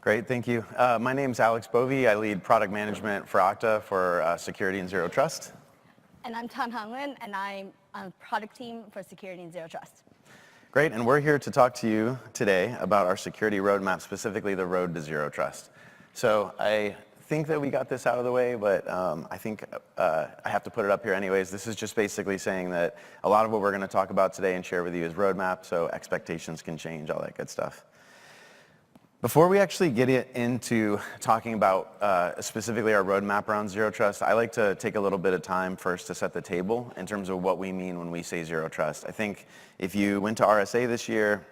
Great, thank you. My name's Alex Bovee. I lead product management for Okta for security and zero trust. And I'm Tan Hong Lin, and I'm on product team for security and zero trust. Great, and we're here to talk to you today about our security roadmap, specifically the road to zero trust. So I think that we got this out of the way, but I think I have to put it up here anyways. This is just basically saying that a lot of what we're going to talk about today and share with you is roadmap, so expectations can change, all that good stuff. Before we actually get into talking about specifically our roadmap around zero trust, I like to take a little bit of time first to set the table in terms of what we mean when we say zero trust. I think if you went to RSA this year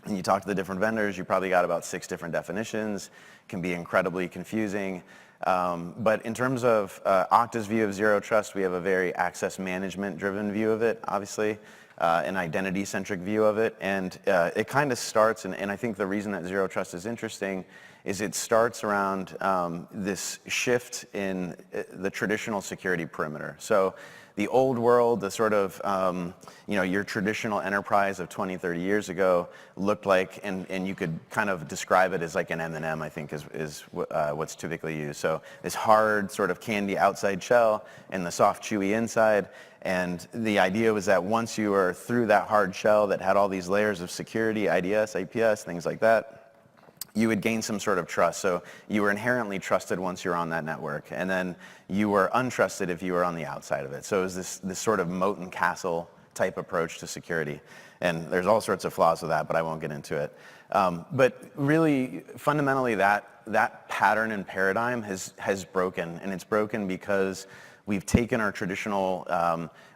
and you talked to the different vendors, you probably got about 6 different definitions. It can be incredibly confusing. But in terms of Okta's view of zero trust, we have a very access management driven view of it, obviously. An identity-centric view of it, and it kind of starts, and I think the reason that zero trust is interesting is it starts around this shift in the traditional security perimeter. So the old world, the sort of, your traditional enterprise of 20, 30 years ago looked like, and you could kind of describe it as like an M&M, I think is what's typically used. So this hard sort of candy outside shell and the soft chewy inside. And the idea was that once you were through that hard shell that had all these layers of security, IDS, APS, things like that, you would gain some sort of trust. So you were inherently trusted once you're on that network. And then you were untrusted if you were on the outside of it. So it was this sort of moat and castle type approach to security. And there's all sorts of flaws with that, but I won't get into it. But really, fundamentally, that pattern and paradigm has broken. And it's broken because we've taken our traditional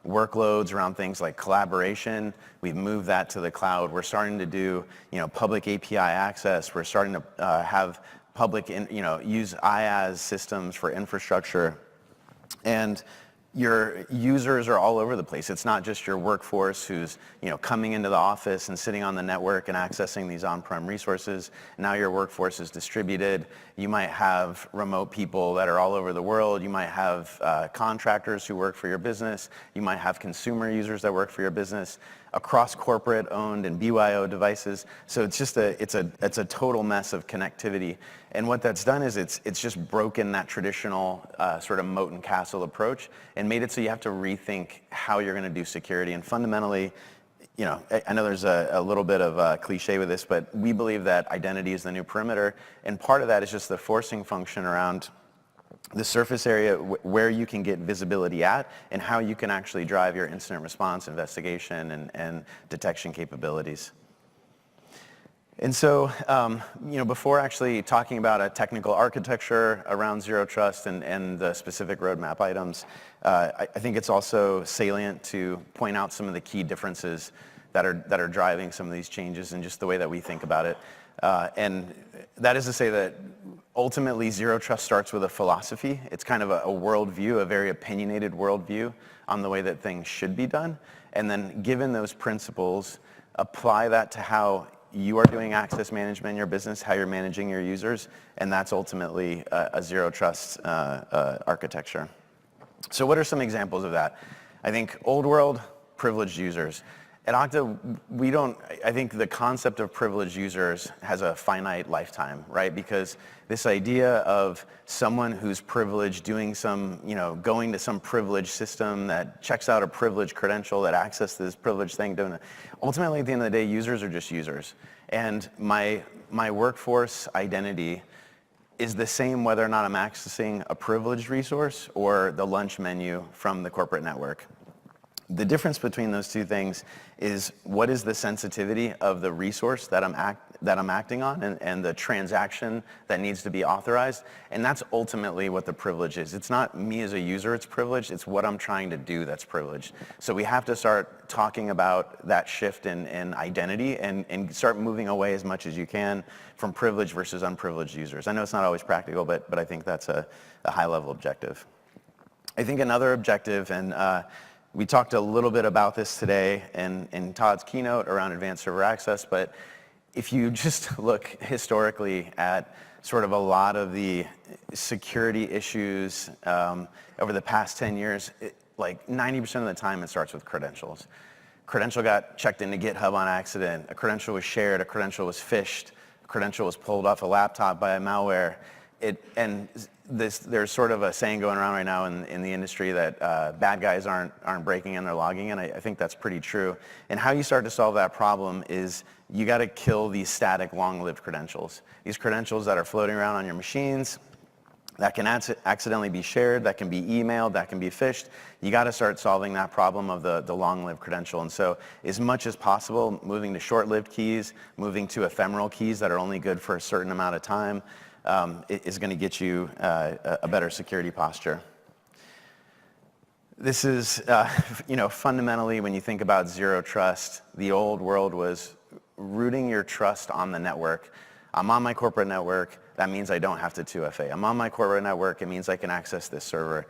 workloads around things like collaboration. We've moved that to the cloud. We're starting to do, public API access. We're starting to have public, use IaaS systems for infrastructure. And your users are all over the place. It's not just your workforce who's, coming into the office and sitting on the network and accessing these on-prem resources. Now your workforce is distributed. You might have remote people that are all over the world. You might have contractors who work for your business. You might have consumer users that work for your business across corporate owned and BYO devices. So it's just it's a total mess of connectivity. And what that's done is it's just broken that traditional sort of moat and castle approach and made it so you have to rethink how you're going to do security. And fundamentally, I know there's a little bit of a cliche with this, but we believe that identity is the new perimeter. And part of that is just the forcing function around the surface area where you can get visibility at and how you can actually drive your incident response, investigation, and detection capabilities. And so, before actually talking about a technical architecture around zero trust and the specific roadmap items, I think it's also salient to point out some of the key differences that are driving some of these changes and just the way that we think about it. And that is to say that ultimately zero trust starts with a philosophy. It's kind of a worldview, a very opinionated worldview on the way that things should be done. And then given those principles, apply that to how you are doing access management in your business, how you're managing your users, and that's ultimately a zero trust architecture. So what are some examples of that? I think old world, privileged users. At Okta, I think the concept of privileged users has a finite lifetime, right? Because this idea of someone who's privileged doing some, going to some privileged system that checks out a privileged credential that accesses this privileged thing, ultimately at the end of the day, users are just users. And my workforce identity is the same whether or not I'm accessing a privileged resource or the lunch menu from the corporate network. The difference between those two things is what is the sensitivity of the resource that I'm acting on and the transaction that needs to be authorized. And that's ultimately what the privilege is. It's not me as a user it's privileged, it's what I'm trying to do that's privileged. So we have to start talking about that shift in identity and start moving away as much as you can from privileged versus unprivileged users. I know it's not always practical, but I think that's a high-level objective. I think another objective, and we talked a little bit about this today in Todd's keynote around advanced server access, but if you just look historically at sort of a lot of the security issues over the past 10 years, like 90% of the time it starts with credentials. Credential got checked into GitHub on accident, a credential was shared, a credential was phished, credential was pulled off a laptop by a malware. There's sort of a saying going around right now in the industry that bad guys aren't breaking in, they're logging in. I think that's pretty true. And how you start to solve that problem is you got to kill these static, long-lived credentials. These credentials that are floating around on your machines, that can accidentally be shared, that can be emailed, that can be phished. You got to start solving that problem of the long-lived credential. And so as much as possible, moving to short-lived keys, moving to ephemeral keys that are only good for a certain amount of time is going to get you a better security posture. This is, fundamentally, when you think about zero trust, the old world was rooting your trust on the network. I'm on my corporate network. That means I don't have to 2FA. I'm on my corporate network. It means I can access this server.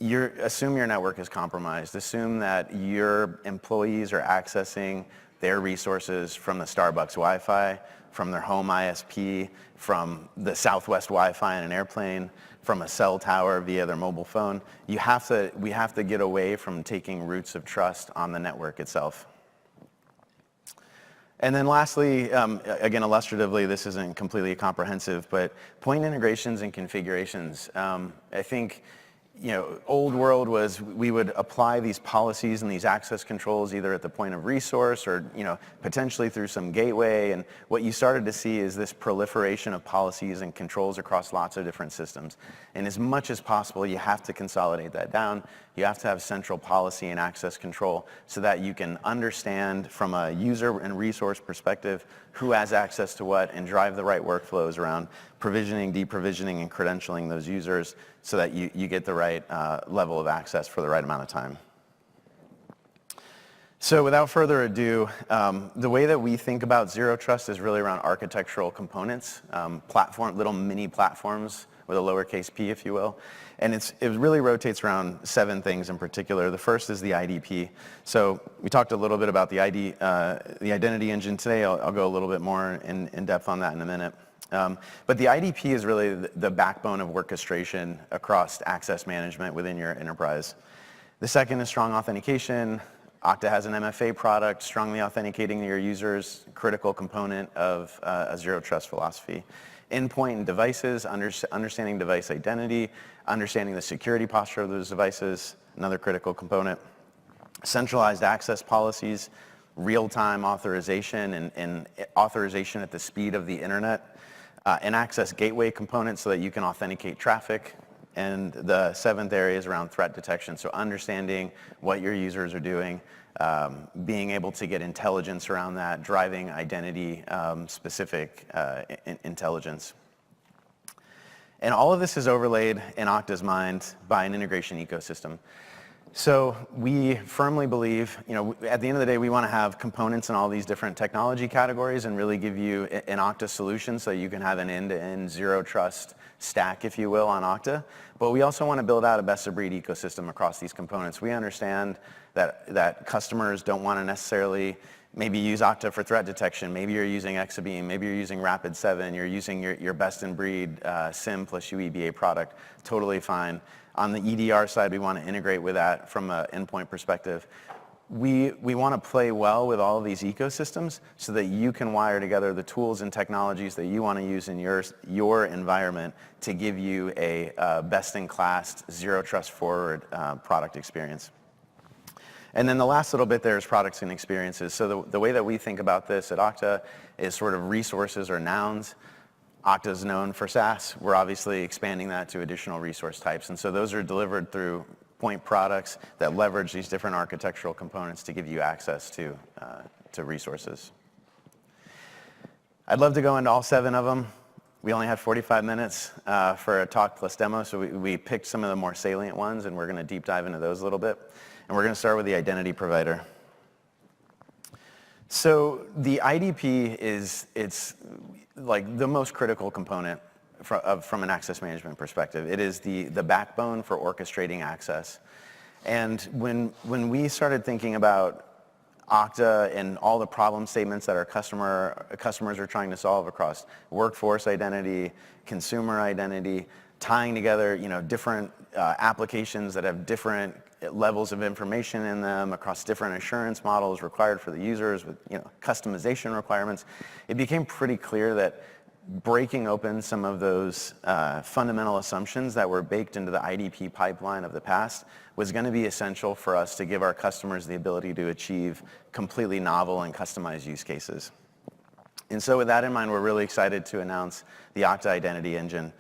Assume your network is compromised. Assume that your employees are accessing their resources from the Starbucks Wi-Fi, from their home ISP, from the Southwest Wi-Fi in an airplane, from a cell tower via their mobile phone. We have to get away from taking roots of trust on the network itself. And then lastly, again, illustratively, this isn't completely comprehensive, but point integrations and configurations. I think, old world was we would apply these policies and these access controls either at the point of resource or, potentially through some gateway. And what you started to see is this proliferation of policies and controls across lots of different systems. And as much as possible, you have to consolidate that down. You have to have central policy and access control so that you can understand from a user and resource perspective who has access to what and drive the right workflows around provisioning, deprovisioning, and credentialing those users so that you get the right level of access for the right amount of time. So without further ado, the way that we think about zero trust is really around architectural components, little mini platforms with a lowercase p, if you will. And it really rotates around 7 things in particular. The first is the IDP. So we talked a little bit about the identity engine today. I'll go a little bit more in depth on that in a minute. But the IDP is really the backbone of orchestration across access management within your enterprise. The second is strong authentication. Okta has an MFA product, strongly authenticating your users, critical component of a zero trust philosophy. Endpoint and devices, understanding device identity, understanding the security posture of those devices, another critical component. Centralized access policies, real-time authorization and authorization at the speed of the internet, an access gateway component so that you can authenticate traffic. And the 7th area is around threat detection. So understanding what your users are doing, being able to get intelligence around that, driving identity specific intelligence. And all of this is overlaid in Okta's mind by an integration ecosystem. So we firmly believe, at the end of the day, we want to have components in all these different technology categories and really give you an Okta solution so you can have an end-to-end zero trust stack, if you will, on Okta. But we also want to build out a best-of-breed ecosystem across these components. We understand that customers don't want to necessarily maybe use Okta for threat detection. Maybe you're using Exabeam. Maybe you're using Rapid7. You're using your best-in-breed SIEM plus UEBA product. Totally fine. On the EDR side, we want to integrate with that from an endpoint perspective. We want to play well with all of these ecosystems so that you can wire together the tools and technologies that you want to use in your environment to give you a best-in-class, zero trust forward product experience. And then the last little bit there is products and experiences. So the way that we think about this at Okta is sort of resources or nouns. Okta is known for SaaS. We're obviously expanding that to additional resource types. And so those are delivered through point products that leverage these different architectural components to give you access to resources. I'd love to go into all 7 of them. We only have 45 minutes for a talk plus demo, so we picked some of the more salient ones, and we're going to deep dive into those a little bit. And we're going to start with the identity provider. So the IDP it's like the most critical component from an access management perspective. It is the backbone for orchestrating access. And when we started thinking about Okta and all the problem statements that our customers are trying to solve across workforce identity, consumer identity, tying together different applications that have different levels of information in them across different assurance models required for the users with customization requirements, it became pretty clear that breaking open some of those fundamental assumptions that were baked into the IDP pipeline of the past was going to be essential for us to give our customers the ability to achieve completely novel and customized use cases. And so with that in mind, we're really excited to announce the Okta Identity Engine.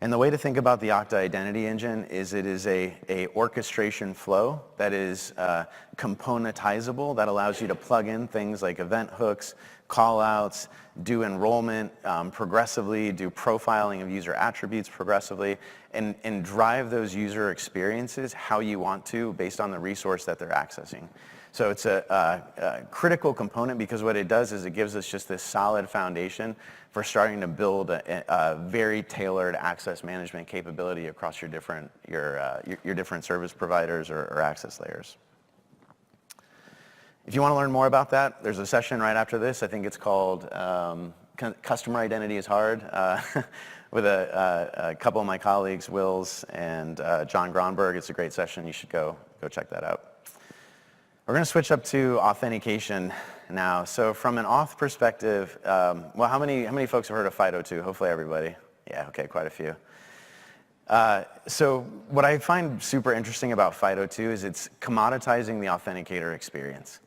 And the way to think about the Okta Identity Engine is it is a orchestration flow that is componentizable, that allows you to plug in things like event hooks, call-outs, do enrollment progressively, do profiling of user attributes progressively, and drive those user experiences how you want to based on the resource that they're accessing. So it's a critical component because what it does is it gives us just this solid foundation for starting to build a very tailored access management capability across your different service providers or access layers. If you want to learn more about that, there's a session right after this. I think it's called Customer Identity is Hard with a couple of my colleagues, Wills and John Gronberg. It's a great session. You should go check that out. We're going to switch up to authentication now. So from an auth perspective, well, how many folks have heard of FIDO2? Hopefully everybody. Yeah, okay, quite a few. So what I find super interesting about FIDO2 is it's commoditizing the authenticator experience.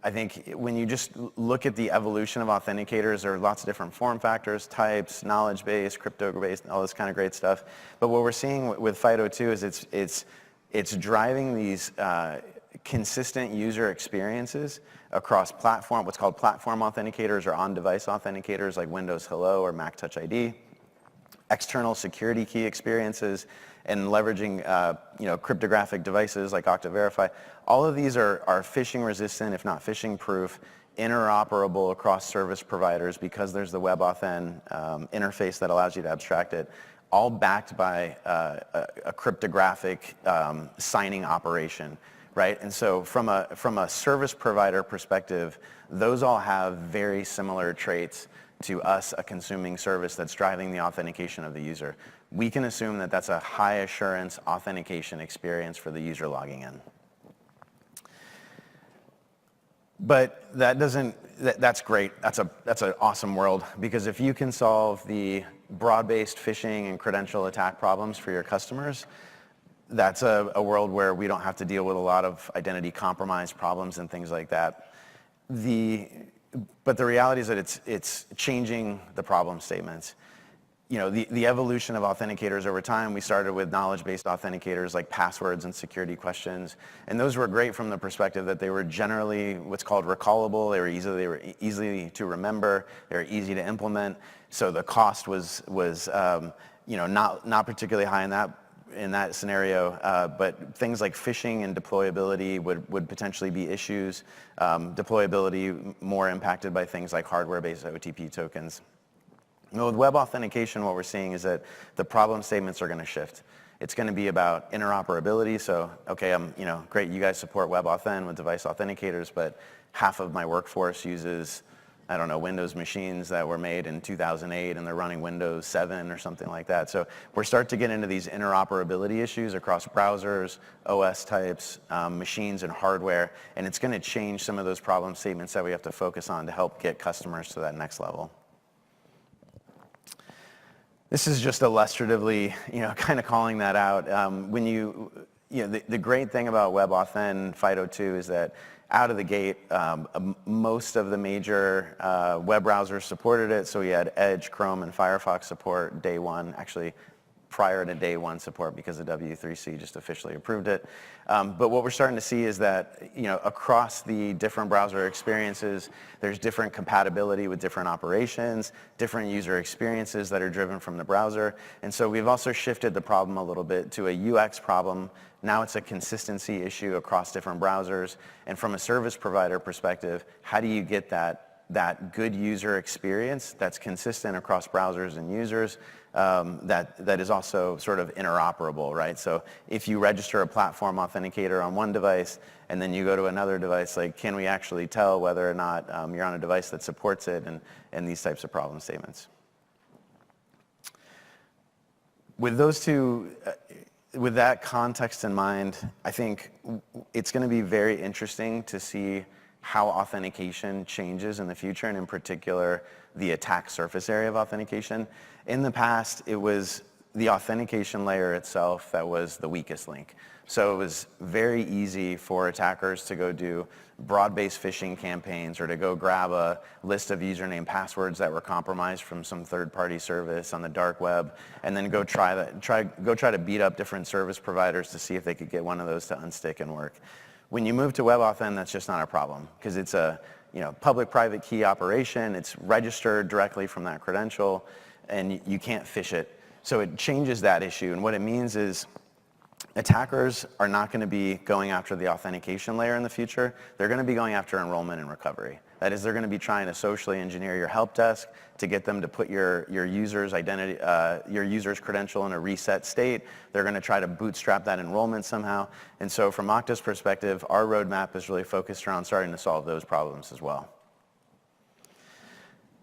I think when you just look at the evolution of authenticators, there are lots of different form factors, types, knowledge-based, crypto-based, all this kind of great stuff. But what we're seeing with FIDO2 is it's driving these consistent user experiences across platform, what's called platform authenticators or on-device authenticators like Windows Hello or Mac Touch ID, external security key experiences, and leveraging cryptographic devices like Okta Verify. All of these are phishing resistant, if not phishing proof, interoperable across service providers because there's the WebAuthn interface that allows you to abstract it, all backed by a cryptographic signing operation. Right? And so from a service provider perspective, those all have very similar traits to us, a consuming service that's driving the authentication of the user. We can assume that that's a high assurance authentication experience for the user logging in. But that's great. That's an awesome world, because if you can solve the broad-based phishing and credential attack problems for your customers, that's a world where we don't have to deal with a lot of identity compromise problems and things like that. But the reality is that it's changing the problem statements. The evolution of authenticators over time, we started with knowledge-based authenticators like passwords and security questions. And those were great from the perspective that they were generally what's called recallable. They were easy to remember. They were easy to implement. So the cost was not particularly high in that scenario, but things like phishing and deployability would potentially be issues. Deployability more impacted by things like hardware-based OTP tokens. With web authentication, what we're seeing is that the problem statements are going to shift. It's going to be about interoperability. So, okay, great, you guys support WebAuthn with device authenticators, but half of my workforce uses, I don't know, Windows machines that were made in 2008 and they're running Windows 7 or something like that. So we're starting to get into these interoperability issues across browsers, OS types, machines and hardware, and it's going to change some of those problem statements that we have to focus on to help get customers to that next level. This is just illustratively, kind of calling that out. The great thing about WebAuthn FIDO2 is that out of the gate, most of the major web browsers supported it. So we had Edge, Chrome, and Firefox support day one, actually prior to day one support because the W3C just officially approved it. But what we're starting to see is that, across the different browser experiences, there's different compatibility with different operations, different user experiences that are driven from the browser. And so we've also shifted the problem a little bit to a UX problem. Now it's a consistency issue across different browsers. And from a service provider perspective, how do you get that good user experience that's consistent across browsers and users, that is also sort of interoperable, right? So if you register a platform authenticator on one device and then you go to another device, like, can we actually tell whether or not you're on a device that supports it, and these types of problem statements. With those two, with that context in mind, I think it's going to be very interesting to see how authentication changes in the future, and in particular, the attack surface area of authentication. In the past, it was the authentication layer itself that was the weakest link. So it was very easy for attackers to go do broad-based phishing campaigns or to go grab a list of username passwords that were compromised from some third-party service on the dark web, and then go try to beat up different service providers to see if they could get one of those to unstick and work. When you move to WebAuthn, that's just not a problem because it's a public-private key operation. It's registered directly from that credential, and you can't phish it. So it changes that issue, and what it means is attackers are not going to be going after the authentication layer in the future. They're going to be going after enrollment and recovery. That is, they're going to be trying to socially engineer your help desk to get them to put your user's identity, your user's credential in a reset state. They're going to try to bootstrap that enrollment somehow. And so from Okta's perspective, our roadmap is really focused around starting to solve those problems as well.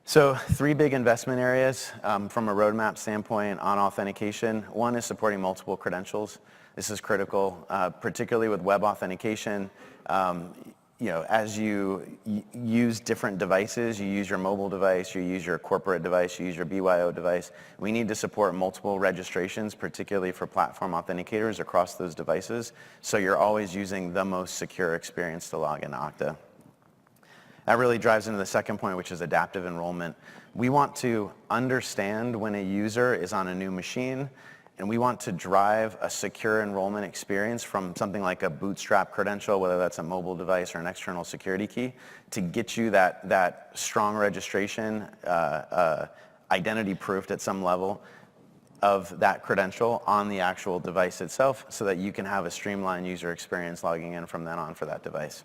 So 3 big investment areas from a roadmap standpoint on authentication. One is supporting multiple credentials. This is critical, particularly with web authentication. As you use different devices, you use your mobile device, you use your corporate device, you use your BYO device, we need to support multiple registrations, particularly for platform authenticators across those devices, so you're always using the most secure experience to log into Okta. That really drives into the second point, which is adaptive enrollment. We want to understand when a user is on a new machine, and we want to drive a secure enrollment experience from something like a bootstrap credential, whether that's a mobile device or an external security key, to get you that strong registration, identity proofed at some level of that credential on the actual device itself so that you can have a streamlined user experience logging in from then on for that device.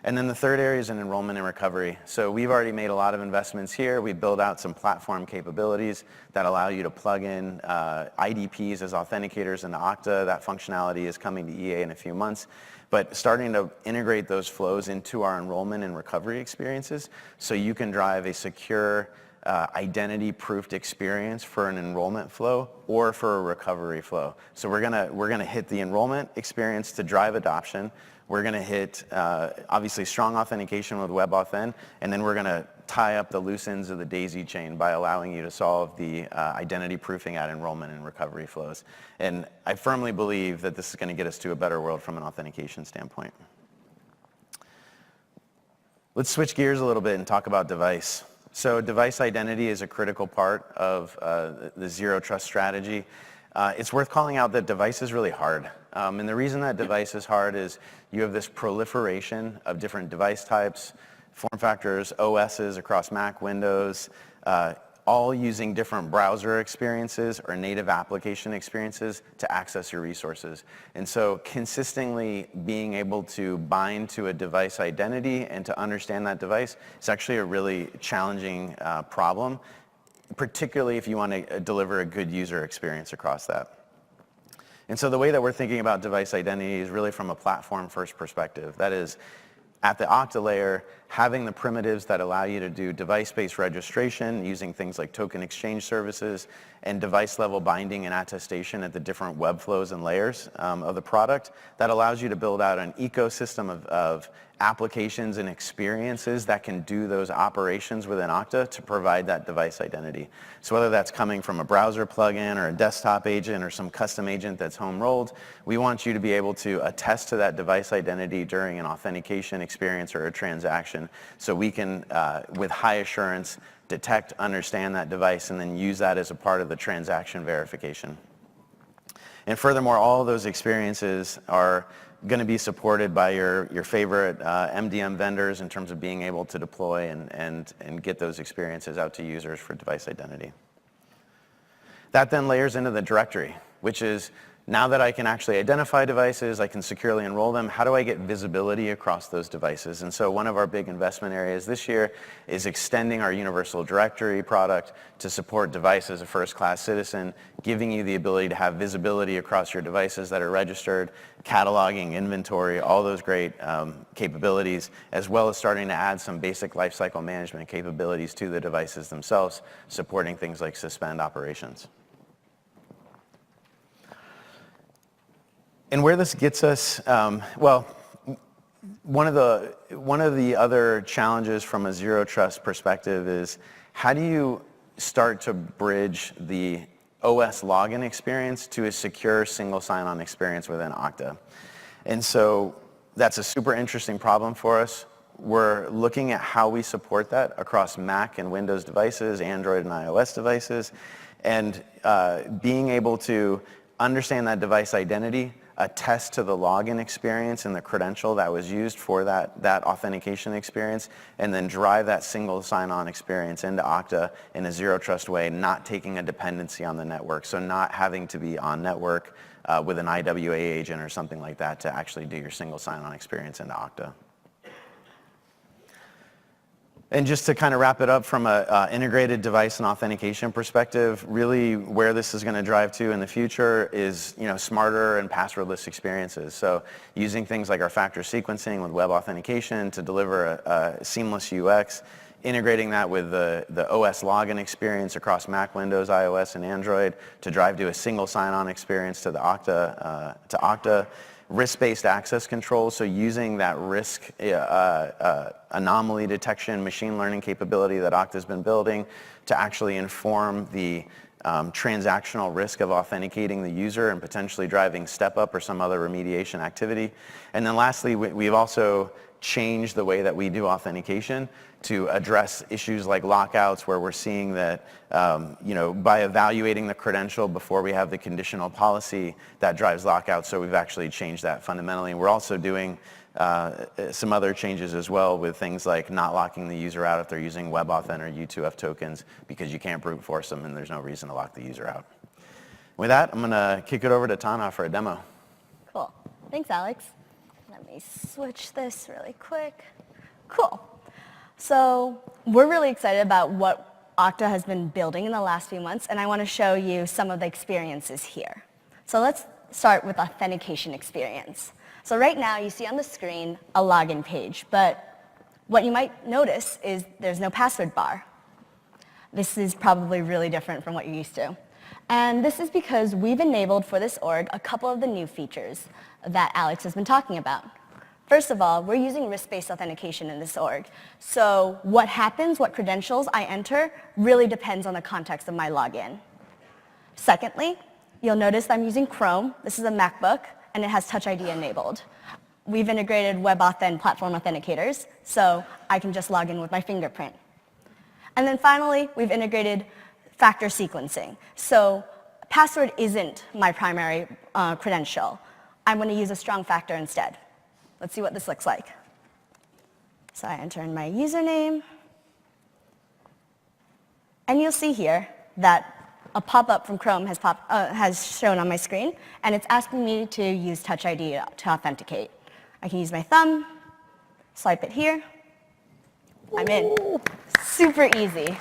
And then the third area is in enrollment and recovery. So we've already made a lot of investments here. We built out some platform capabilities that allow you to plug in IDPs as authenticators into Okta. That functionality is coming to EA in a few months. But starting to integrate those flows into our enrollment and recovery experiences so you can drive a secure identity-proofed experience for an enrollment flow or for a recovery flow. So we're gonna hit the enrollment experience to drive adoption. We're going to hit, obviously, strong authentication with WebAuthn, and then we're going to tie up the loose ends of the daisy chain by allowing you to solve the identity proofing at enrollment and recovery flows. And I firmly believe that this is going to get us to a better world from an authentication standpoint. Let's switch gears a little bit and talk about device. So device identity is a critical part of the Zero Trust strategy. It's worth calling out that device is really hard. And the reason that device is hard is you have this proliferation of different device types, form factors, OSs across Mac, Windows, all using different browser experiences or native application experiences to access your resources. And so consistently being able to bind to a device identity and to understand that device is actually a really challenging problem, particularly if you want to deliver a good user experience across that. And so the way that we're thinking about device identity is really from a platform-first perspective. That is, at the Okta layer, having the primitives that allow you to do device-based registration using things like token exchange services and device-level binding and attestation at the different web flows and layers of the product, that allows you to build out an ecosystem of applications and experiences that can do those operations within Okta to provide that device identity. So whether that's coming from a browser plugin or a desktop agent or some custom agent that's home rolled, we want you to be able to attest to that device identity during an authentication experience or a transaction so we can, with high assurance, detect, understand that device, and then use that as a part of the transaction verification. And furthermore, all of those experiences are going to be supported by your favorite MDM vendors in terms of being able to deploy and get those experiences out to users for device identity. That then layers into the directory, which is now that I can actually identify devices, I can securely enroll them, how do I get visibility across those devices? And so one of our big investment areas this year is extending our Universal Directory product to support device as a first-class citizen, giving you the ability to have visibility across your devices that are registered, cataloging, inventory, all those great capabilities, as well as starting to add some basic lifecycle management capabilities to the devices themselves, supporting things like suspend operations. And where this gets us, well, one of the other challenges from a zero trust perspective is how do you start to bridge the OS login experience to a secure single sign-on experience within Okta? And so that's a super interesting problem for us. We're looking at how we support that across Mac and Windows devices, Android and iOS devices, and being able to understand that device identity, attest to the login experience and the credential that was used for that authentication experience, and then drive that single sign-on experience into Okta in a zero trust way, not taking a dependency on the network. So not having to be on network with an IWA agent or something like that to actually do your single sign-on experience into Okta. And just to kind of wrap it up from an integrated device and authentication perspective, really where this is going to drive to in the future is smarter and passwordless experiences. So using things like our factor sequencing with web authentication to deliver a seamless UX, integrating that with the OS login experience across Mac, Windows, iOS, and Android to drive to a single sign-on experience to the Okta. Risk-based access control, so using that risk anomaly detection machine learning capability that Okta's been building to actually inform the transactional risk of authenticating the user and potentially driving step up or some other remediation activity. And then lastly, we've also changed the way that we do authentication to address issues like lockouts, where we're seeing that by evaluating the credential before we have the conditional policy, that drives lockouts. So we've actually changed that fundamentally. And we're also doing some other changes as well with things like not locking the user out if they're using WebAuthn or U2F tokens, because you can't brute force them and there's no reason to lock the user out. With that, I'm going to kick it over to Tana for a demo. Cool. Thanks, Alex. Let me switch this really quick. Cool. So we're really excited about what Okta has been building in the last few months, and I want to show you some of the experiences here. So let's start with authentication experience. So right now you see on the screen a login page, but what you might notice is there's no password bar. This is probably really different from what you're used to. And this is because we've enabled for this org a couple of the new features that Alex has been talking about. First of all, we're using risk-based authentication in this org. So what happens, what credentials I enter, really depends on the context of my login. Secondly, you'll notice I'm using Chrome. This is a MacBook, and it has Touch ID enabled. We've integrated WebAuthn platform authenticators, so I can just log in with my fingerprint. And then finally, we've integrated factor sequencing. So password isn't my primary credential. I'm going to use a strong factor instead. Let's see what this looks like. So I enter in my username. And you'll see here that a pop-up from Chrome has shown on my screen, and it's asking me to use Touch ID to authenticate. I can use my thumb, swipe it here. I'm in. Super easy.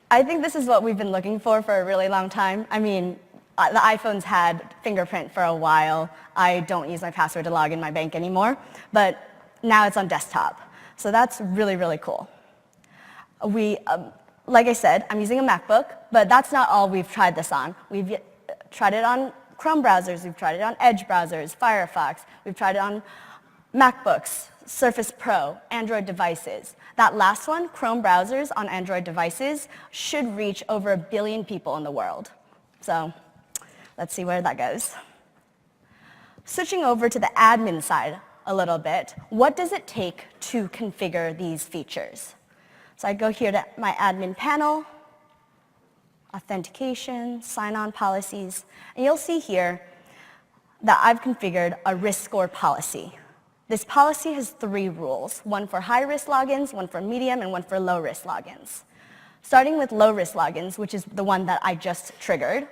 I think this is what we've been looking for a really long time. I mean, the iPhone's had fingerprint for a while. I don't use my password to log in my bank anymore, but now it's on desktop. So that's really, really cool. Like I said, I'm using a MacBook, but that's not all we've tried this on. We've tried it on Chrome browsers, we've tried it on Edge browsers, Firefox, we've tried it on MacBooks, Surface Pro, Android devices. That last one, Chrome browsers on Android devices, should reach over 1 billion people in the world. So let's see where that goes. Switching over to the admin side a little bit, what does it take to configure these features? So I go here to my admin panel, authentication, sign-on policies, and you'll see here that I've configured a risk score policy. This policy has 3 rules, one for high-risk logins, one for medium, and one for low-risk logins. Starting with low-risk logins, which is the one that I just triggered,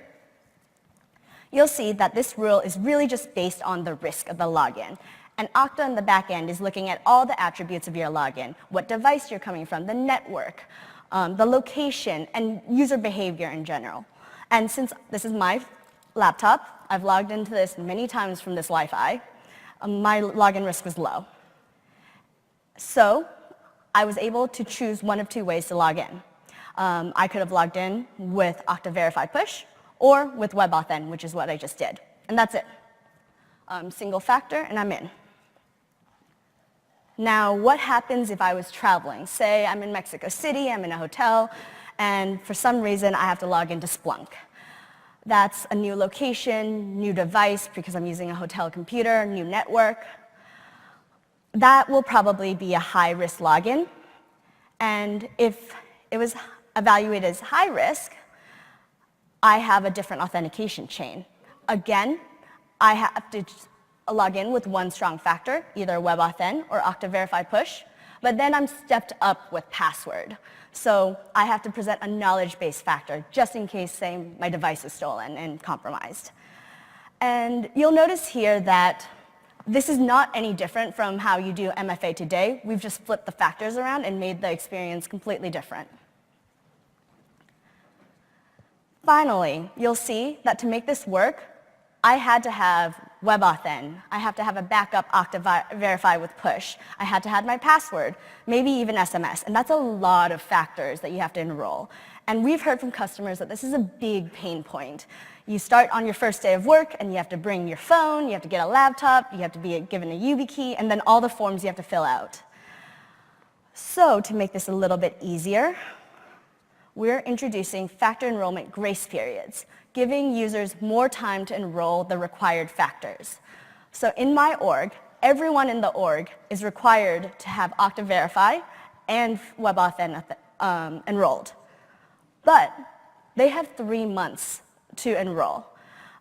you'll see that this rule is really just based on the risk of the login. And Okta in the back end is looking at all the attributes of your login, what device you're coming from, the network, the location, and user behavior in general. And since this is my laptop, I've logged into this many times from this Wi-Fi, my login risk was low. So I was able to choose one of 2 ways to log in. I could have logged in with Okta Verified Push or with WebAuthn, which is what I just did. and that's it. Single factor, and I'm in. Now, what happens if I was traveling? Say I'm in Mexico City, I'm in a hotel, and for some reason I have to log into Splunk. That's a new location, new device because I'm using a hotel computer, new network. That will probably be a high-risk login. And if it was evaluated as high risk, I have a different authentication chain. Again, I have to log in with one strong factor, either WebAuthn or Okta Verify Push, but then I'm stepped up with password. So I have to present a knowledge-based factor just in case, say, my device is stolen and compromised. And you'll notice here that this is not any different from how you do MFA today. We've just flipped the factors around and made the experience completely different. Finally, you'll see that to make this work, I had to have WebAuthn. I have to have a backup Okta Verify with Push. I had to have my password, maybe even SMS. And that's a lot of factors that you have to enroll. And we've heard from customers that this is a big pain point. You start on your first day of work, and you have to bring your phone, you have to get a laptop, you have to be given a YubiKey, and then all the forms you have to fill out. So to make this a little bit easier, we're introducing factor enrollment grace periods, giving users more time to enroll the required factors. So in my org, everyone in the org is required to have Okta Verify and WebAuthn enrolled. But they have 3 months to enroll,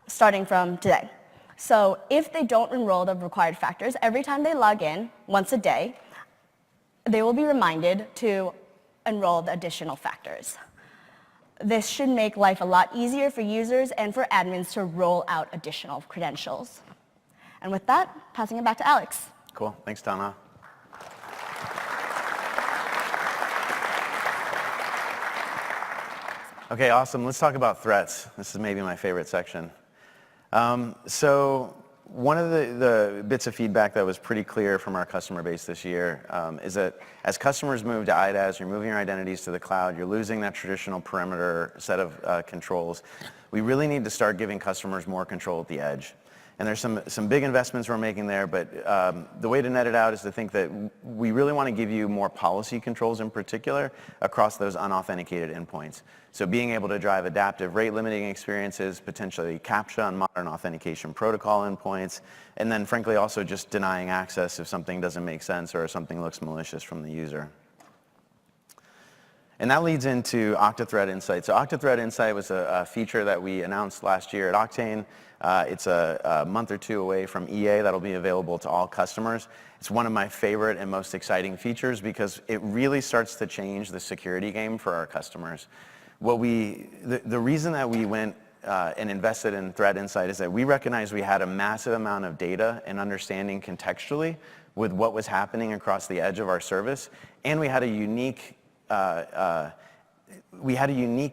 starting from today. So if they don't enroll the required factors, every time they log in, once a day, they will be reminded to enroll the additional factors. This should make life a lot easier for users and for admins to roll out additional credentials. And with that, passing it back to Alex. Cool. Thanks, Donna. Okay, awesome. Let's talk about threats. This is maybe my favorite section. So one of the bits of feedback that was pretty clear from our customer base this year is that as customers move to IDaaS, you're moving your identities to the cloud, you're losing that traditional perimeter set of controls. We really need to start giving customers more control at the edge. And there's some big investments we're making there, but the way to net it out is to think that we really want to give you more policy controls in particular across those unauthenticated endpoints. So being able to drive adaptive rate limiting experiences, potentially CAPTCHA on modern authentication protocol endpoints, and then frankly also just denying access if something doesn't make sense or if something looks malicious from the user. And that leads into Okta Threat Insight. So Okta Threat Insight was a feature that we announced last year at Oktane. It's a month or two away from EA that'll be available to all customers. It's one of my favorite and most exciting features because it really starts to change the security game for our customers. The reason that we went and invested in Threat Insight is that we recognized we had a massive amount of data and understanding contextually with what was happening across the edge of our service, and we had a unique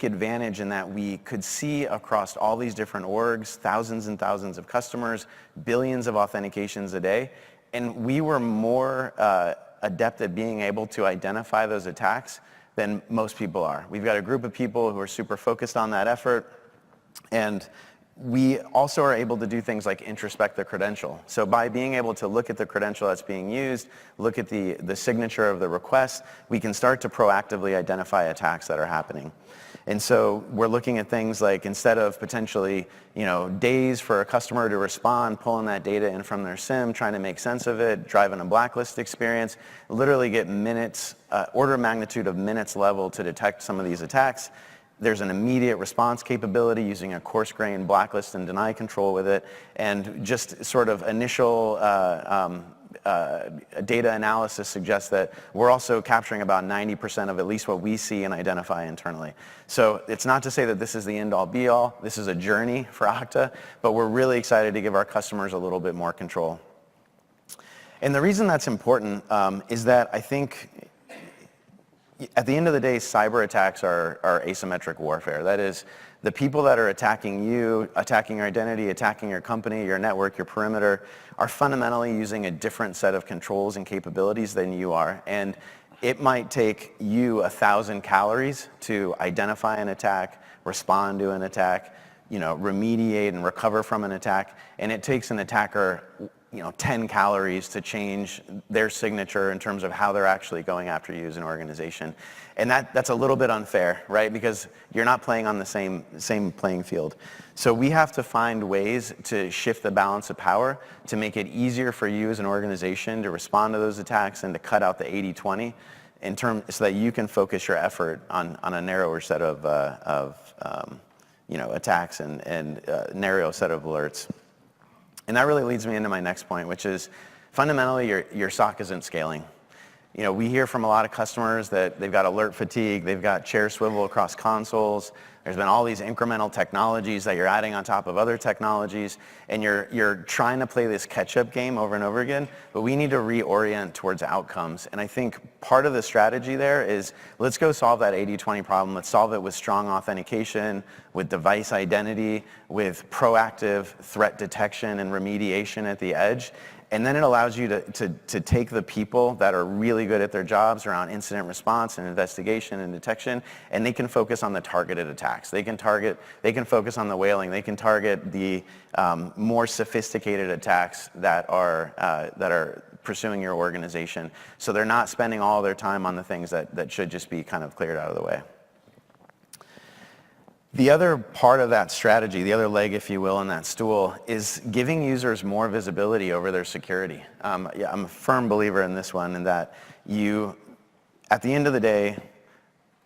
advantage in that we could see across all these different orgs, thousands and thousands of customers, billions of authentications a day, and we were more adept at being able to identify those attacks than most people are. We've got a group of people who are super focused on that effort, and we also are able to do things like introspect the credential. So by being able to look at the credential that's being used, look at the signature of the request, we can start to proactively identify attacks that are happening. And so we're looking at things like instead of potentially, days for a customer to respond, pulling that data in from their SIM, trying to make sense of it, driving a blacklist experience, literally get minutes, order of magnitude of minutes level to detect some of these attacks. There's an immediate response capability using a coarse-grained blacklist and deny control with it, and just sort of initial data analysis suggests that we're also capturing about 90% of at least what we see and identify internally. So it's not to say that this is the end-all be-all. This is a journey for Okta, but we're really excited to give our customers a little bit more control. And the reason that's important is that I think at the end of the day, cyber attacks are asymmetric warfare. That is, the people that are attacking you, attacking your identity, attacking your company, your network, your perimeter, are fundamentally using a different set of controls and capabilities than you are. And it might take you 1,000 calories to identify an attack, respond to an attack, remediate and recover from an attack, and it takes an attacker 10 calories to change their signature in terms of how they're actually going after you as an organization. And that's a little bit unfair, right? Because you're not playing on the same playing field. So we have to find ways to shift the balance of power to make it easier for you as an organization to respond to those attacks and to cut out the 80-20 so that you can focus your effort on a narrower set of attacks and narrow set of alerts. And that really leads me into my next point, which is fundamentally your SOC isn't scaling. We hear from a lot of customers that they've got alert fatigue, they've got chair swivel across consoles, there's been all these incremental technologies that you're adding on top of other technologies, and you're trying to play this catch-up game over and over again, but we need to reorient towards outcomes. And I think part of the strategy there is, let's go solve that 80-20 problem. Let's solve it with strong authentication, with device identity, with proactive threat detection and remediation at the edge. And then it allows you to take the people that are really good at their jobs around incident response and investigation and detection, and they can focus on the targeted attacks. They can focus on the whaling. They can target the more sophisticated attacks that are pursuing your organization. So they're not spending all their time on the things that should just be kind of cleared out of the way. The other part of that strategy, the other leg, if you will, in that stool, is giving users more visibility over their security. I'm a firm believer in this one, in that at the end of the day,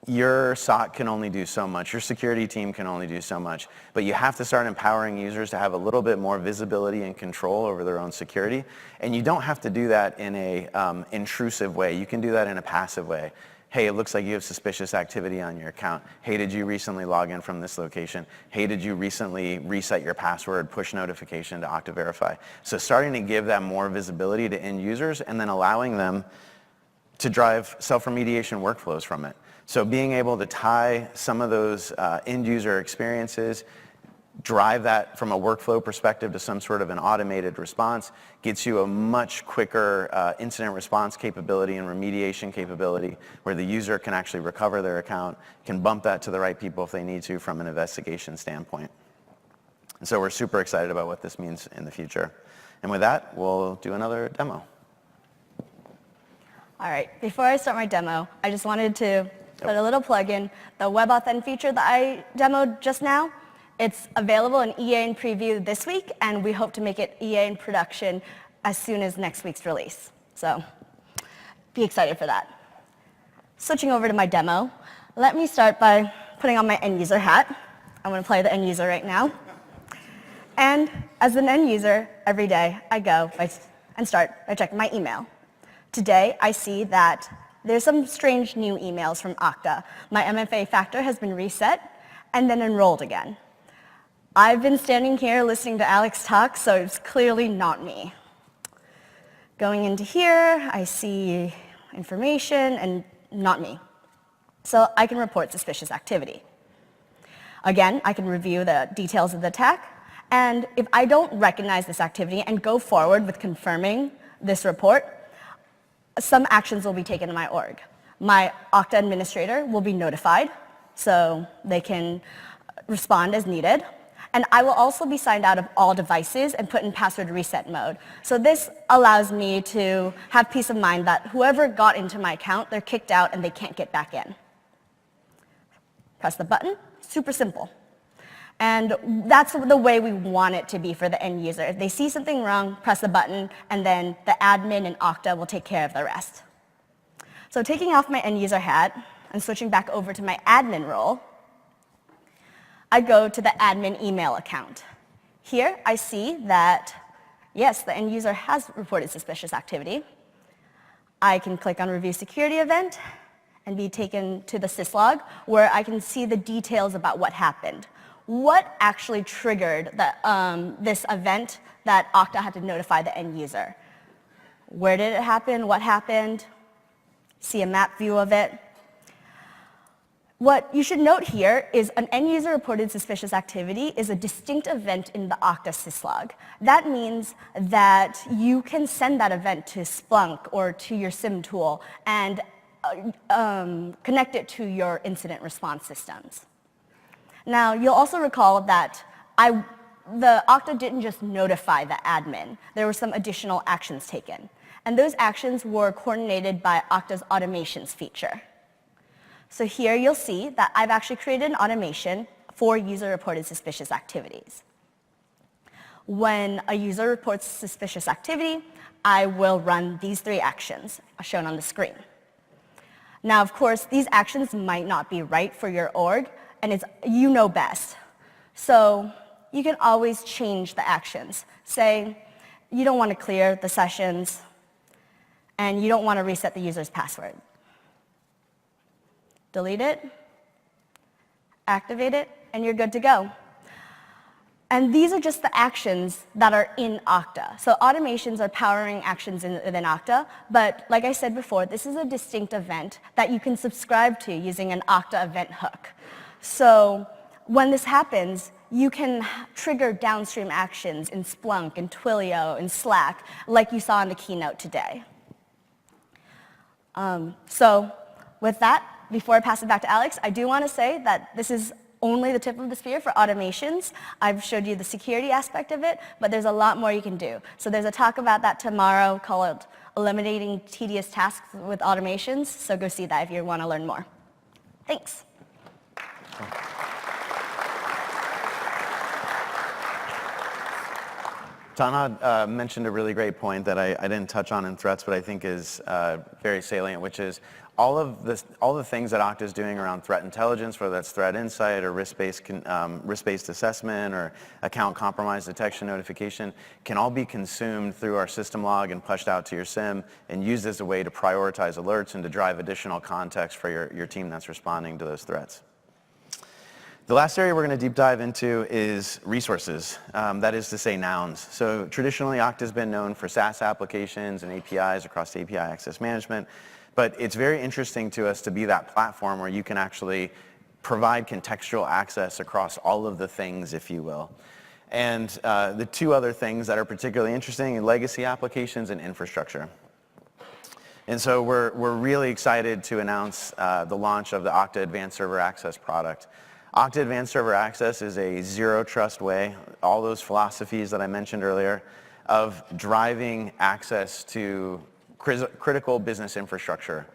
your SOC can only do so much, your security team can only do so much, but you have to start empowering users to have a little bit more visibility and control over their own security. And you don't have to do that in a intrusive way. You can do that in a passive way. Hey, it looks like you have suspicious activity on your account. Hey, did you recently log in from this location? Hey, did you recently reset your password? Push notification to Okta Verify. So starting to give that more visibility to end users and then allowing them to drive self-remediation workflows from it. So being able to tie some of those end user experiences, drive that from a workflow perspective to some sort of an automated response, gets you a much quicker incident response capability and remediation capability where the user can actually recover their account, can bump that to the right people if they need to from an investigation standpoint. And so we're super excited about what this means in the future. And with that, we'll do another demo. All right, before I start my demo, I just wanted to put a little plug in. The WebAuthn feature that I demoed just now, it's available in EA in preview this week, and we hope to make it EA in production as soon as next week's release. So be excited for that. Switching over to my demo, let me start by putting on my end user hat. I'm going to play the end user right now. And as an end user, every day I go and start by checking my email. Today, I see that there's some strange new emails from Okta. My MFA factor has been reset and then enrolled again. I've been standing here listening to Alex talk, so it's clearly not me. Going into here, I see information and not me. So I can report suspicious activity. Again, I can review the details of the attack, and if I don't recognize this activity and go forward with confirming this report, some actions will be taken in my org. My Okta administrator will be notified, so they can respond as needed. And I will also be signed out of all devices and put in password reset mode. So this allows me to have peace of mind that whoever got into my account, they're kicked out and they can't get back in. Press the button, super simple. And that's the way we want it to be for the end user. If they see something wrong, press the button, and then the admin and Okta will take care of the rest. So taking off my end user hat and switching back over to my admin role, I go to the admin email account. Here I see that, yes, the end user has reported suspicious activity. I can click on Review Security Event and be taken to the syslog where I can see the details about what happened. What actually triggered this event that Okta had to notify the end user? Where did it happen? What happened? See a map view of it. What you should note here is an end user reported suspicious activity is a distinct event in the Okta syslog. That means that you can send that event to Splunk or to your SIM tool and connect it to your incident response systems. Now, you'll also recall that the Okta didn't just notify the admin. There were some additional actions taken. And those actions were coordinated by Okta's automations feature. So here you'll see that I've actually created an automation for user-reported suspicious activities. When a user reports suspicious activity, I will run these 3 actions shown on the screen. Now, of course, these actions might not be right for your org, and you know best. So you can always change the actions. Say you don't want to clear the sessions, and you don't want to reset the user's password. Delete it, activate it, and you're good to go. And these are just the actions that are in Okta. So automations are powering actions within Okta, but like I said before, this is a distinct event that you can subscribe to using an Okta event hook. So when this happens, you can trigger downstream actions in Splunk, in Twilio, in Slack, like you saw in the keynote today. So with that, before I pass it back to Alex, I do want to say that this is only the tip of the spear for automations. I've showed you the security aspect of it, but there's a lot more you can do. So there's a talk about that tomorrow called Eliminating Tedious Tasks with Automations, so go see that if you want to learn more. Thanks. Tanha mentioned a really great point that I didn't touch on in threats, but I think is very salient, which is all the things that Okta is doing around threat intelligence, whether that's threat insight or risk-based assessment or account compromise detection notification, can all be consumed through our system log and pushed out to your SIEM and used as a way to prioritize alerts and to drive additional context for your team that's responding to those threats. The last area we're going to deep dive into is resources, that is to say nouns. So traditionally, Okta has been known for SaaS applications and APIs across API access management, but it's very interesting to us to be that platform where you can actually provide contextual access across all of the things, if you will. And the 2 other things that are particularly interesting are legacy applications and infrastructure. And so we're really excited to announce the launch of the Okta Advanced Server Access product. Okta Advanced Server Access is a zero-trust way, all those philosophies that I mentioned earlier, of driving access to critical business infrastructure.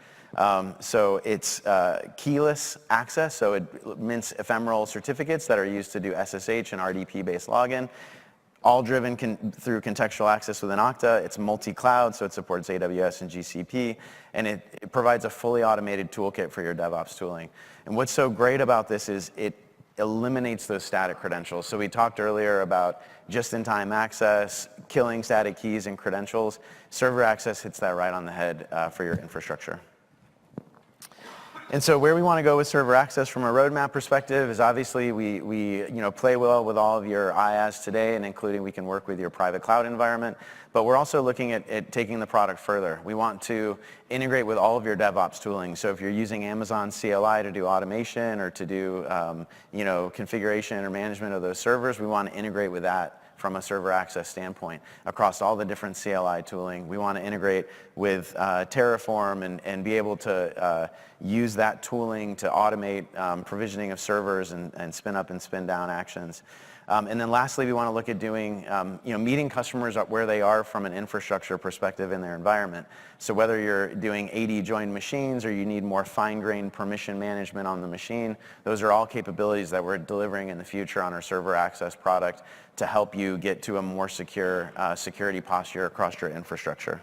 So it's keyless access, so it mints ephemeral certificates that are used to do SSH and RDP-based login, all driven through contextual access within Okta. It's multi-cloud, so it supports AWS and GCP, and it provides a fully automated toolkit for your DevOps tooling. And what's so great about this is it eliminates those static credentials. So we talked earlier about just-in-time access, killing static keys and credentials. Server access hits that right on the head for your infrastructure. And so where we want to go with server access from a roadmap perspective is obviously we play well with all of your IaaS today, and including we can work with your private cloud environment, but we're also looking at taking the product further. We want to integrate with all of your DevOps tooling. So if you're using Amazon CLI to do automation or to do configuration or management of those servers, we want to integrate with that from a server access standpoint across all the different CLI tooling. We want to integrate with Terraform and be able to use that tooling to automate provisioning of servers and spin up and spin down actions. And then lastly, we want to look at doing, meeting customers where they are from an infrastructure perspective in their environment. So whether you're doing 80 joined machines or you need more fine-grained permission management on the machine, those are all capabilities that we're delivering in the future on our server access product to help you get to a more secure security posture across your infrastructure.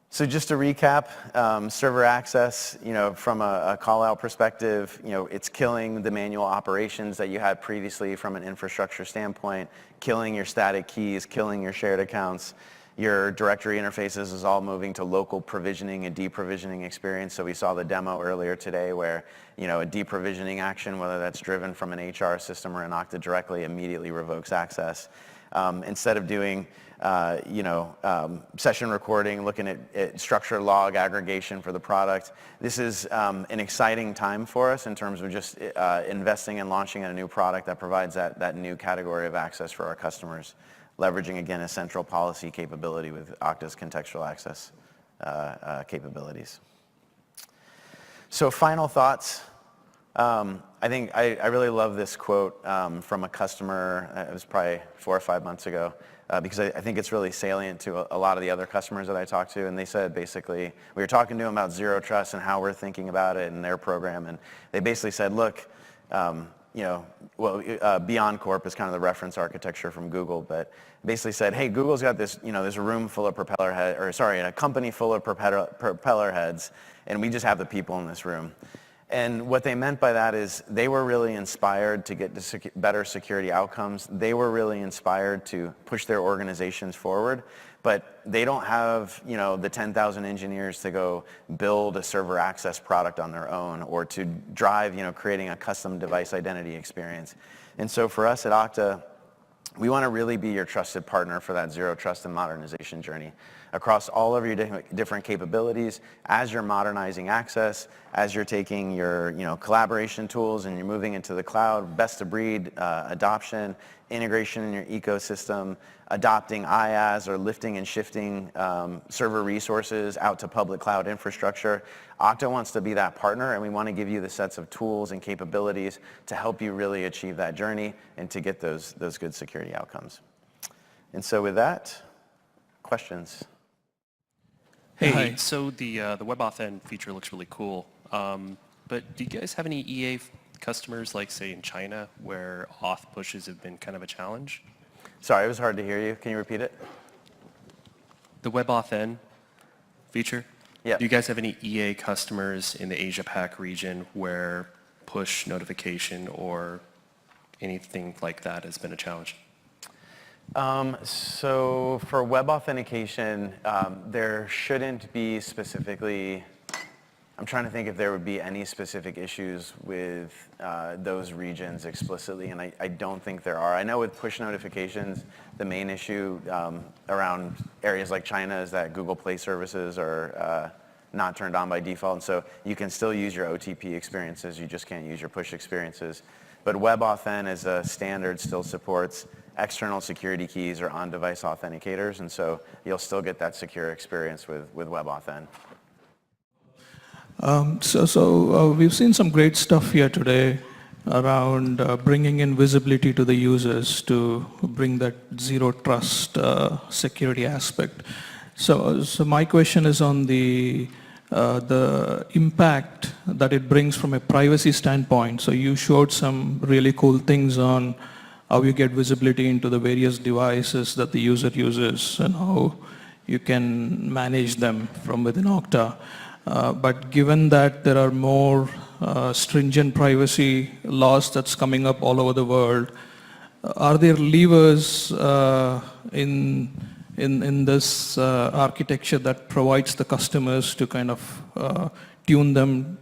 So just to recap, server access, from a call-out perspective, it's killing the manual operations that you had previously from an infrastructure standpoint, killing your static keys, killing your shared accounts. Your directory interfaces is all moving to local provisioning and deprovisioning experience. So we saw the demo earlier today where, a deprovisioning action, whether that's driven from an HR system or an Okta directly, immediately revokes access. Instead of doing session recording, looking at structured log aggregation for the product. This is an exciting time for us in terms of just investing and launching a new product that provides that new category of access for our customers, leveraging, again, a central policy capability with Okta's contextual access capabilities. So final thoughts. I think I really love this quote from a customer. It was probably 4 or 5 months ago, because I think it's really salient to a lot of the other customers that I talked to. And they said basically, we were talking to them about Zero Trust and how we're thinking about it in their program. And they basically said, look, Beyond Corp is kind of the reference architecture from Google, but basically said, hey, Google's got this, there's a room full of a company full of propeller heads, and we just have the people in this room. And what they meant by that is they were really inspired to get to better security outcomes. They were really inspired to push their organizations forward, but they don't have, the 10,000 engineers to go build a server access product on their own or to drive, creating a custom device identity experience. And so for us at Okta, we want to really be your trusted partner for that Zero Trust and modernization journey across all of your different capabilities as you're modernizing access, as you're taking your collaboration tools and you're moving into the cloud, best of breed adoption, integration in your ecosystem, adopting IaaS or lifting and shifting server resources out to public cloud infrastructure. Okta wants to be that partner, and we want to give you the sets of tools and capabilities to help you really achieve that journey and to get those good security outcomes. And so with that, questions? Hey, Hi. so the WebAuthn feature looks really cool, but do you guys have any EA customers, like say in China, where auth pushes have been kind of a challenge? Sorry, it was hard to hear you. Can you repeat it? The WebAuthn feature? Yeah. Do you guys have any EA customers in the Asia-Pac region where push notification or anything like that has been a challenge? So for web authentication, there shouldn't be specifically, I'm trying to think if there would be any specific issues with those regions explicitly, and I don't think there are. I know with push notifications, the main issue around areas like China is that Google Play services are not turned on by default, and so you can still use your OTP experiences, you just can't use your push experiences. But WebAuthn as a standard still supports external security keys or on-device authenticators, and so you'll still get that secure experience with WebAuthn. We've seen some great stuff here today around bringing in visibility to the users to bring that zero trust security aspect. So my question is on the impact that it brings from a privacy standpoint. So you showed some really cool things on how you get visibility into the various devices that the user uses and how you can manage them from within Okta. But given that there are more stringent privacy laws that's coming up all over the world, are there levers in this architecture that provides the customers to kind of tune them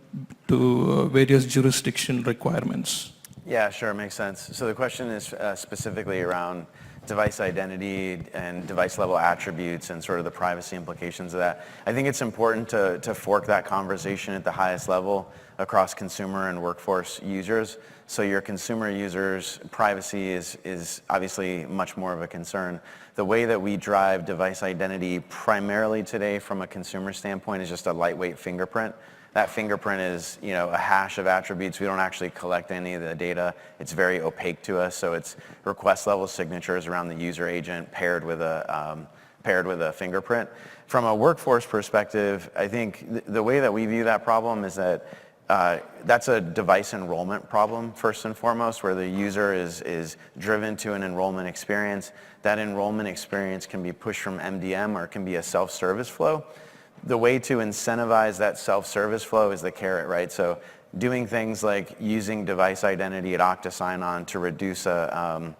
to various jurisdiction requirements? Yeah, sure, makes sense. So the question is specifically around device identity and device level attributes and sort of the privacy implications of that. I think it's important to fork that conversation at the highest level across consumer and workforce users. So your consumer users' privacy is obviously much more of a concern. The way that we drive device identity primarily today from a consumer standpoint is just a lightweight fingerprint. That fingerprint is, a hash of attributes. We don't actually collect any of the data. It's very opaque to us, so it's request level signatures around the user agent paired with a fingerprint. From a workforce perspective, I think the way that we view that problem is that that's a device enrollment problem, first and foremost, where the user is driven to an enrollment experience. That enrollment experience can be pushed from MDM or it can be a self-service flow. The way to incentivize that self-service flow is the carrot, right? So doing things like using device identity at Okta Sign-On to reduce a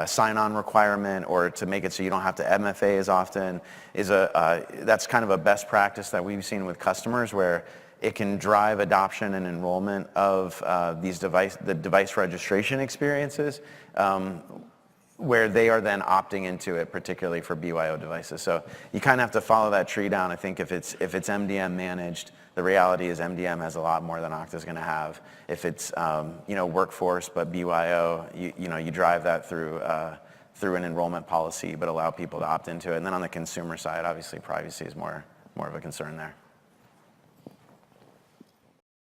sign-on requirement or to make it so you don't have to MFA as often is that's kind of a best practice that we've seen with customers where it can drive adoption and enrollment of the device registration experiences where they are then opting into it, particularly for BYO devices. So you kind of have to follow that tree down. I think if it's MDM managed, the reality is MDM has a lot more than Okta's going to have. If it's workforce but BYO, you drive that through an enrollment policy, but allow people to opt into it. And then on the consumer side, obviously privacy is more of a concern there.